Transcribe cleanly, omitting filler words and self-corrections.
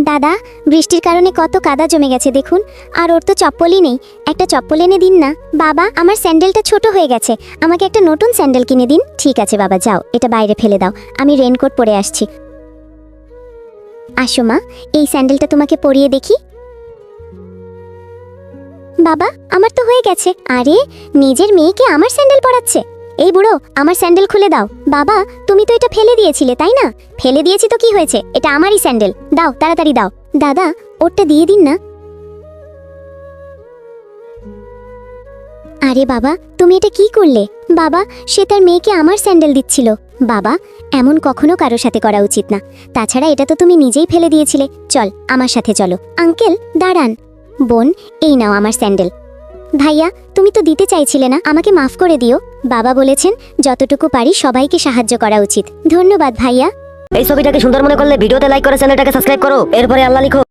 দাদা, বৃষ্টির কারণে কত কাদা জমে গেছে দেখুন। আর ওর তো চপ্পলই নেই, একটা চপ্পল এনে দিন না। বাবা, আমার স্যান্ডেলটা ছোট হয়ে গেছে, আমাকে একটা নতুন স্যান্ডেল কিনে দিন। ঠিক আছে বাবা, যাও এটা বাইরে ফেলে দাও, আমি রেনকোট পরে আসছি। আসো মা, এই স্যান্ডেলটা তোমাকে পরিয়ে দেখি। বাবা, আমার তো হয়ে গেছে। আরে, নিজের মেয়েকে আমার স্যান্ডেল পরাচ্ছে। এই বুড়ো, আমার স্যান্ডেল খুলে দাও। বাবা, তুমি তো এটা ফেলে দিয়েছিলে তাই না? ফেলে দিয়েছি তো কি হয়েছে, এটা আমারই স্যান্ডেল, দাও তাড়াতাড়ি দাও। দাদা, ওরটা দিয়ে দিন না। আরে বাবা, তুমি এটা কি করলে? বাবা, সে তার মেয়েকে আমার স্যান্ডেল দিচ্ছিল। বাবা, এমন কখনো কারো সাথে করা উচিত না। তাছাড়া এটা তো তুমি নিজেই ফেলে দিয়েছিলে। চল, আমার সাথে চলো। আঙ্কেল দাঁড়ান। বোন, এই নাও আমার স্যান্ডেল। ভাইয়া, তুমি তো দিতে চাইছিলে না, আমাকে মাফ করে দিও। বাবা বলেছেন যতটুকু পারি সবাইকে সাহায্য করা উচিত। ধন্যবাদ ভাইয়া। এই ছবিটাকে সুন্দর মনে করলে ভিডিওতে লাইক করে চ্যানেলটাকে সাবস্ক্রাইব করো, এরপরে আল্লাহ লিখো।